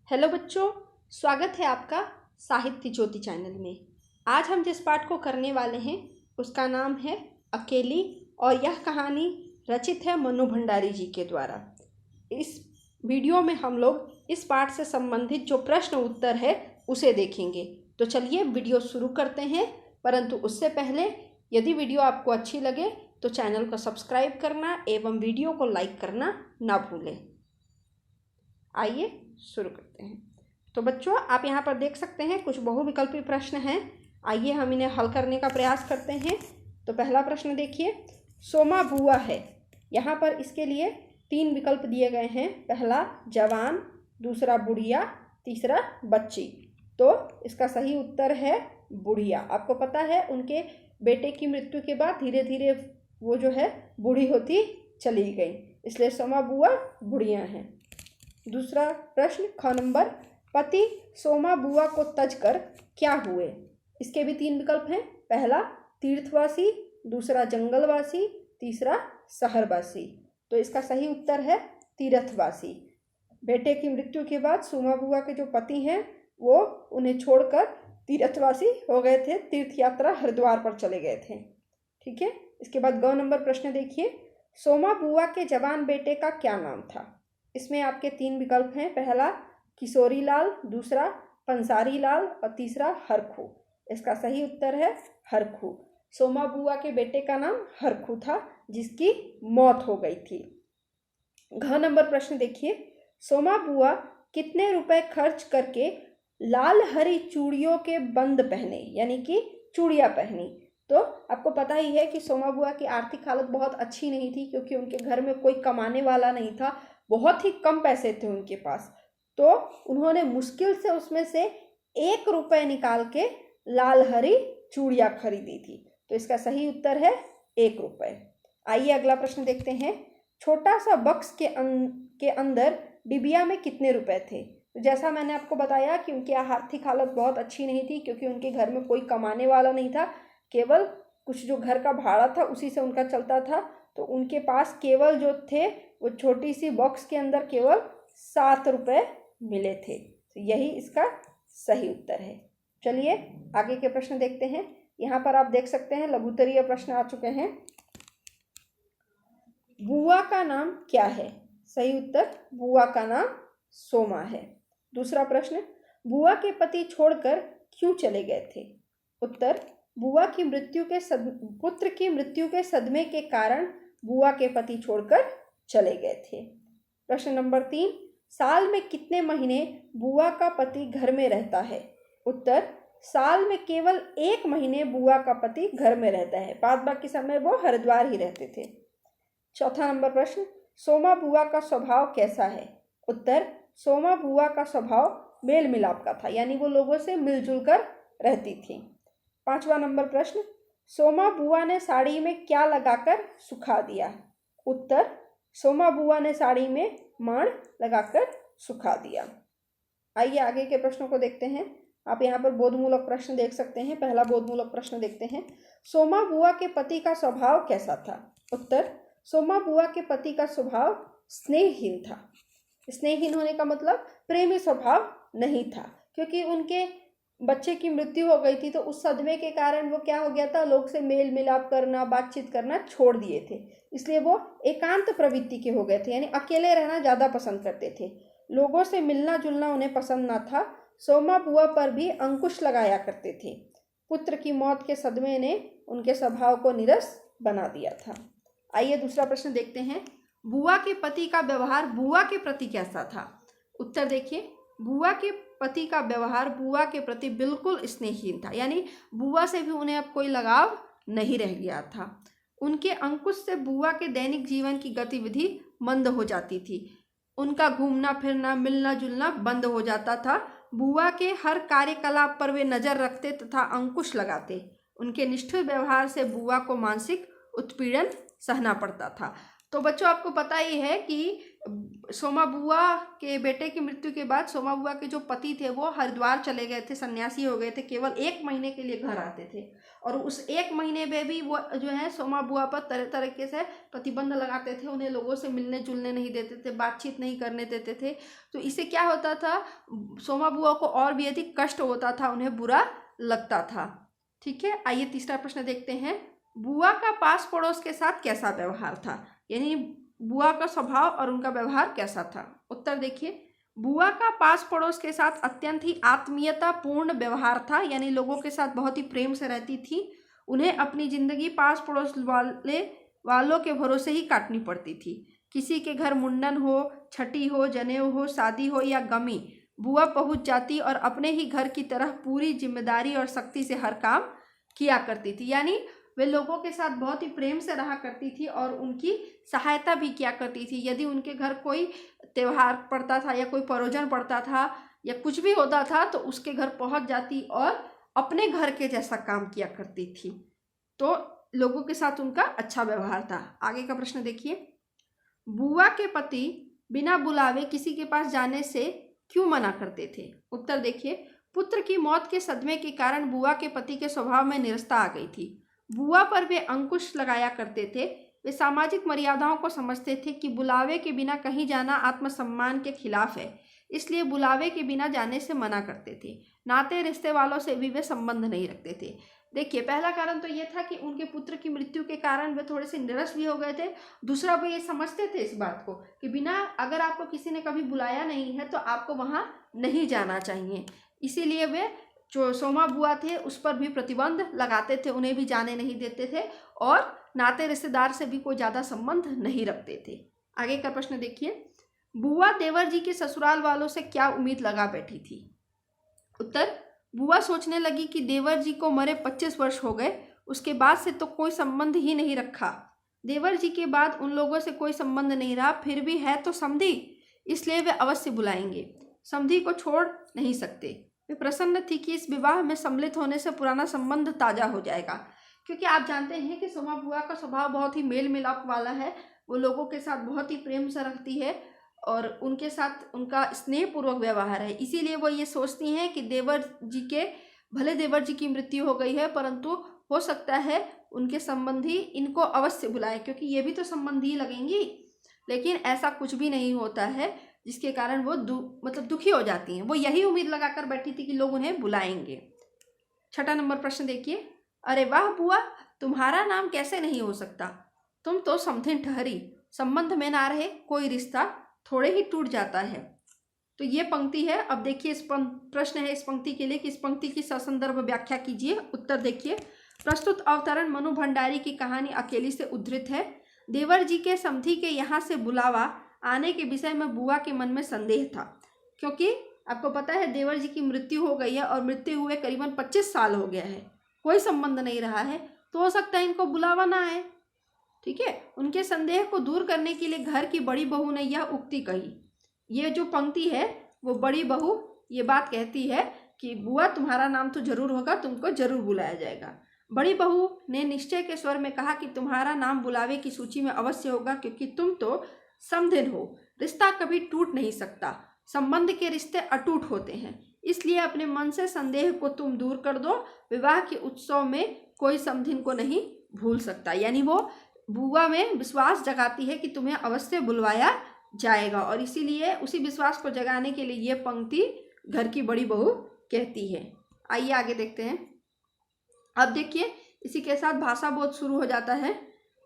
Hello बच्चों, स्वागत है आपका साहित्य ज्योति चैनल में। आज हम जिस पाठ को करने वाले हैं उसका नाम है अकेली और यह कहानी रचित है मनु भंडारी जी के द्वारा। इस वीडियो में हम लोग इस पाठ से संबंधित जो प्रश्न उत्तर है उसे देखेंगे। तो चलिए वीडियो शुरू करते हैं, परंतु उससे पहले यदि वीडियो आपको अच्छी लगे तो चैनल को सब्सक्राइब करना एवं वीडियो को लाइक करना ना भूलें। आइए शुरू करते हैं। तो बच्चों, आप यहाँ पर देख सकते हैं कुछ बहुविकल्पी प्रश्न हैं। आइए हम इन्हें हल करने का प्रयास करते हैं। तो पहला प्रश्न देखिए, सोमा बुआ है। यहाँ पर इसके लिए 3 विकल्प दिए गए हैं। पहला जवान, दूसरा बुढ़िया, तीसरा बच्ची। तो इसका सही उत्तर है बुढ़िया। आपको पता है उनके बेटे की मृत्यु के बाद धीरे धीरे वो जो है बूढ़ी होती चली गई, इसलिए सोमा बुआ बुढ़िया हैं। दूसरा प्रश्न ख नंबर, पति सोमा बुआ को तज कर क्या हुए। इसके भी 3 विकल्प हैं। पहला तीर्थवासी, दूसरा जंगलवासी, तीसरा शहरवासी। तो इसका सही उत्तर है तीर्थवासी। बेटे की मृत्यु के बाद सोमा बुआ के जो पति हैं वो उन्हें छोड़कर तीर्थवासी हो गए थे, तीर्थ यात्रा हरिद्वार पर चले गए थे। ठीक है। इसके बाद ग नंबर प्रश्न देखिए, सोमा बुआ के जवान बेटे का क्या नाम था। इसमें आपके 3 विकल्प हैं। पहला किशोरी लाल, दूसरा पंसारी लाल और तीसरा हरखू। इसका सही उत्तर है हरखू। सोमा बुआ के बेटे का नाम हरखू था जिसकी मौत हो गई थी। घ नंबर प्रश्न देखिए, सोमा बुआ कितने रुपए खर्च करके लाल हरी चूड़ियों के बंद पहने, यानी कि चूड़ियाँ पहनी। तो आपको पता ही है कि सोमा बुआ की आर्थिक हालत बहुत अच्छी नहीं थी, क्योंकि उनके घर में कोई कमाने वाला नहीं था, बहुत ही कम पैसे थे उनके पास। तो उन्होंने मुश्किल से उसमें से 1 रुपए निकाल के लाल हरी चूड़ियाँ खरीदी थी। तो इसका सही उत्तर है 1 रुपए। आइए अगला प्रश्न देखते हैं, छोटा सा बक्स के अंदर डिबिया में कितने रुपए थे। तो जैसा मैंने आपको बताया कि उनकी आर्थिक हालत बहुत अच्छी नहीं थी, क्योंकि उनके घर में कोई कमाने वाला नहीं था, केवल कुछ जो घर का भाड़ा था उसी से उनका चलता था। तो उनके पास केवल जो थे वो छोटी सी बॉक्स के अंदर केवल 7 रुपए मिले थे। तो यही इसका सही उत्तर है। चलिए आगे के प्रश्न देखते हैं। यहाँ पर आप देख सकते हैं लघुत्तरीय प्रश्न आ चुके हैं। बुआ का नाम क्या है। सही उत्तर बुआ का नाम सोमा है। दूसरा प्रश्न, बुआ के पति छोड़कर क्यों चले गए थे। उत्तर, बुआ की मृत्यु के पुत्र की मृत्यु के सदमे के कारण बुआ के पति छोड़कर चले गए थे। प्रश्न नंबर 3, साल में कितने महीने बुआ का पति घर में रहता है। उत्तर, साल में केवल 1 महीने बुआ का पति घर में रहता है, बाद बाकी समय वो हरिद्वार ही रहते थे। चौथा नंबर प्रश्न, सोमा बुआ का स्वभाव कैसा है। उत्तर, सोमा बुआ का स्वभाव मेल मिलाप का था, यानी वो लोगों से मिलजुल कर रहती थी। 5वां नंबर प्रश्न, सोमा बुआ ने साड़ी में क्या लगाकर सुखा दिया। उत्तर, सोमा बुआ ने साड़ी में मांड लगाकर सुखा दिया। आइए आगे के प्रश्नों को देखते हैं। आप यहाँ पर बोधमूलक प्रश्न देख सकते हैं। पहला बोधमूलक प्रश्न देखते हैं, सोमा बुआ के पति का स्वभाव कैसा था। उत्तर, सोमा बुआ के पति का स्वभाव स्नेहहीन था। स्नेहहीन होने का मतलब प्रेमी स्वभाव नहीं था, क्योंकि उनके बच्चे की मृत्यु हो गई थी। तो उस सदमे के कारण वो क्या हो गया था, लोग से मेल मिलाप करना, बातचीत करना छोड़ दिए थे। इसलिए वो एकांत प्रवृत्ति के हो गए थे, यानी अकेले रहना ज़्यादा पसंद करते थे। लोगों से मिलना जुलना उन्हें पसंद ना था। सोमा बुआ पर भी अंकुश लगाया करते थे। पुत्र की मौत के सदमे ने उनके स्वभाव को नीरस बना दिया था। आइए दूसरा प्रश्न देखते हैं, बुआ के पति का व्यवहार बुआ के प्रति कैसा था। उत्तर देखिए, बुआ के पति का व्यवहार बुआ के प्रति बिल्कुल स्नेहहीन था, यानी बुआ से भी उन्हें अब कोई लगाव नहीं रह गया था। उनके अंकुश से बुआ के दैनिक जीवन की गतिविधि मंद हो जाती थी। उनका घूमना फिरना, मिलना जुलना बंद हो जाता था। बुआ के हर कार्यकलाप पर वे नज़र रखते तथा अंकुश लगाते। उनके निष्ठुर व्यवहार से बुआ को मानसिक उत्पीड़न सहना पड़ता था। तो बच्चों, आपको पता ही है कि सोमा बुआ के बेटे की मृत्यु के बाद सोमा बुआ के जो पति थे वो हरिद्वार चले गए थे, सन्यासी हो गए थे, केवल 1 महीने के लिए घर आते थे। और उस 1 महीने में भी वो जो है सोमा बुआ पर तरह तरीके से प्रतिबंध लगाते थे, उन्हें लोगों से मिलने जुलने नहीं देते थे, बातचीत नहीं करने देते थे। तो इससे क्या होता था, सोमा बुआ को और भी अधिक कष्ट होता था, उन्हें बुरा लगता था। ठीक है, आइए तीसरा प्रश्न देखते हैं। बुआ का पास पड़ोस के साथ कैसा व्यवहार था, यानी बुआ का स्वभाव और उनका व्यवहार कैसा था। उत्तर देखिए, बुआ का पास पड़ोस के साथ अत्यंत ही आत्मीयतापूर्ण व्यवहार था, यानी लोगों के साथ बहुत ही प्रेम से रहती थी। उन्हें अपनी जिंदगी पास पड़ोस वालों के भरोसे ही काटनी पड़ती थी। किसी के घर मुंडन हो, छठी हो, जनेऊ हो, शादी हो या गमी, बुआ पहुंच जाती और अपने ही घर की तरह पूरी जिम्मेदारी और सख्ती से हर काम किया करती थी। यानी वे लोगों के साथ बहुत ही प्रेम से रहा करती थी और उनकी सहायता भी किया करती थी। यदि उनके घर कोई त्यौहार पड़ता था या कोई परोजन पड़ता था या कुछ भी होता था तो उसके घर पहुंच जाती और अपने घर के जैसा काम किया करती थी। तो लोगों के साथ उनका अच्छा व्यवहार था। आगे का प्रश्न देखिए, बुआ के पति बिना बुलावे किसी के पास जाने से क्यों मना करते थे। उत्तर देखिए, पुत्र की मौत के सदमे के कारण बुआ के पति के स्वभाव में निरस्ता आ गई थी। बुआ पर वे अंकुश लगाया करते थे। वे सामाजिक मर्यादाओं को समझते थे कि बुलावे के बिना कहीं जाना आत्मसम्मान के खिलाफ है, इसलिए बुलावे के बिना जाने से मना करते थे। नाते रिश्ते वालों से भी वे संबंध नहीं रखते थे। देखिए, पहला कारण तो ये था कि उनके पुत्र की मृत्यु के कारण वे थोड़े से निरस भी हो गए थे। दूसरा, वे ये समझते थे इस बात को कि बिना अगर आपको किसी ने कभी बुलाया नहीं है तो आपको वहाँ नहीं जाना चाहिए। इसीलिए वे जो सोमा बुआ थे उस पर भी प्रतिबंध लगाते थे, उन्हें भी जाने नहीं देते थे और नाते रिश्तेदार से भी कोई ज़्यादा संबंध नहीं रखते थे। आगे का प्रश्न देखिए, बुआ देवर जी के ससुराल वालों से क्या उम्मीद लगा बैठी थी। उत्तर, बुआ सोचने लगी कि देवर जी को मरे 25 वर्ष हो गए, उसके बाद से तो कोई संबंध ही नहीं रखा। देवर जी के बाद उन लोगों से कोई संबंध नहीं रहा, फिर भी है तो समधी, इसलिए वे अवश्य बुलाएंगे। समधी को छोड़ नहीं सकते। वे प्रसन्न थी कि इस विवाह में सम्मिलित होने से पुराना संबंध ताज़ा हो जाएगा, क्योंकि आप जानते हैं कि सोमा बुआ का स्वभाव बहुत ही मेल मिलाप वाला है। वो लोगों के साथ बहुत ही प्रेम से रखती है और उनके साथ उनका स्नेहपूर्वक व्यवहार है। इसीलिए वो ये सोचती हैं कि देवर जी की मृत्यु हो गई है, परंतु हो सकता है उनके संबंधी इनको अवश्य बुलाए, क्योंकि ये भी तो संबंधी लगेंगी। लेकिन ऐसा कुछ भी नहीं होता है, जिसके कारण वो दुखी हो जाती हैं। वो यही उम्मीद लगाकर बैठी थी कि लोग उन्हें बुलाएंगे। 6ठा नंबर प्रश्न देखिए, अरे वाह बुआ, तुम्हारा नाम कैसे नहीं हो सकता, तुम तो समथिन ठहरी, संबंध में ना रहे कोई रिश्ता थोड़े ही टूट जाता है। तो ये पंक्ति है। अब देखिए, इस प्रश्न है इस पंक्ति के लिए कि इस पंक्ति की ससंदर्भ व्याख्या कीजिए। उत्तर देखिए, प्रस्तुत अवतरण मनु भंडारी की कहानी अकेली से उद्धृत है। देवर जी के समधी के यहाँ से बुलावा आने के विषय में बुआ के मन में संदेह था, क्योंकि आपको पता है देवर जी की मृत्यु हो गई है और मृत्यु हुए करीबन 25 साल हो गया है, कोई संबंध नहीं रहा है, तो हो सकता है इनको बुलावा ना आए। ठीक है, उनके संदेह को दूर करने के लिए घर की बड़ी बहू ने यह उक्ति कही। ये जो पंक्ति है वो बड़ी बहू ये बात कहती है कि बुआ तुम्हारा नाम तो जरूर होगा, तुमको जरूर बुलाया जाएगा। बड़ी बहू ने निश्चय के स्वर में कहा कि तुम्हारा नाम बुलावे की सूची में अवश्य होगा, क्योंकि तुम तो समधिन हो, रिश्ता कभी टूट नहीं सकता, संबंध के रिश्ते अटूट होते हैं, इसलिए अपने मन से संदेह को तुम दूर कर दो। विवाह के उत्सव में कोई समधिन को नहीं भूल सकता। यानी वो बुआ में विश्वास जगाती है कि तुम्हें अवश्य बुलवाया जाएगा, और इसीलिए उसी विश्वास को जगाने के लिए ये पंक्ति घर की बड़ी बहू कहती है। आइए आगे देखते हैं। अब देखिए, इसी के साथ भाषा बोध शुरू हो जाता है।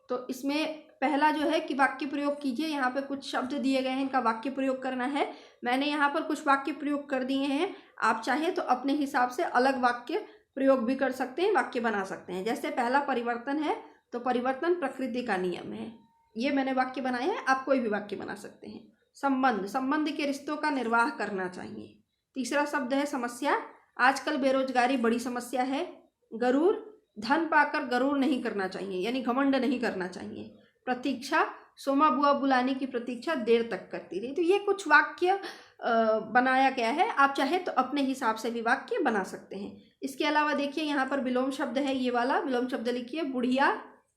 तो इसमें पहला जो है कि वाक्य प्रयोग कीजिए। यहाँ पे कुछ शब्द दिए गए हैं, इनका वाक्य प्रयोग करना है। मैंने यहाँ पर कुछ वाक्य प्रयोग कर दिए हैं, आप चाहें तो अपने हिसाब से अलग वाक्य प्रयोग भी कर सकते हैं, वाक्य बना सकते हैं। जैसे पहला परिवर्तन है, तो परिवर्तन प्रकृति का नियम है, ये मैंने वाक्य बनाया है, आप कोई भी वाक्य बना सकते हैं। संबंध, संबंध के रिश्तों का निर्वाह करना चाहिए। तीसरा शब्द है समस्या, आजकल बेरोजगारी बड़ी समस्या है। गरूर, धन पाकर गरूर नहीं करना चाहिए, यानी घमंड नहीं करना चाहिए। प्रतीक्षा, सोमा बुआ बुलाने की प्रतीक्षा देर तक करती रही। तो ये कुछ वाक्य बनाया गया है, आप चाहे तो अपने हिसाब से भी वाक्य बना सकते हैं। इसके अलावा देखिए, यहाँ पर विलोम शब्द है, ये वाला विलोम शब्द लिखिए। बुढ़िया,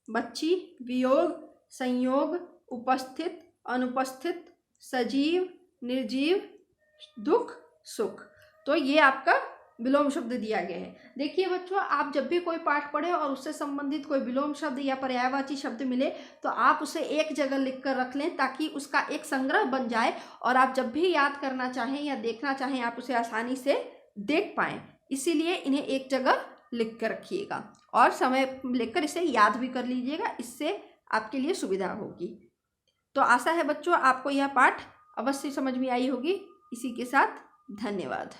बच्ची, वियोग, संयोग, उपस्थित, अनुपस्थित, सजीव, निर्जीव, दुख, सुख। तो ये आपका विलोम शब्द दिया गया है। देखिए बच्चों, आप जब भी कोई पाठ पढ़े और उससे संबंधित कोई विलोम शब्द या पर्यायवाची शब्द मिले तो आप उसे एक जगह लिख कर रख लें, ताकि उसका एक संग्रह बन जाए और आप जब भी याद करना चाहें या देखना चाहें आप उसे आसानी से देख पाएँ। इसीलिए इन्हें एक जगह लिख कर रखिएगा और समय लेकर इसे याद भी कर लीजिएगा, इससे आपके लिए सुविधा होगी। तो आशा है बच्चों आपको यह पाठ अवश्य समझ में आई होगी। इसी के साथ धन्यवाद।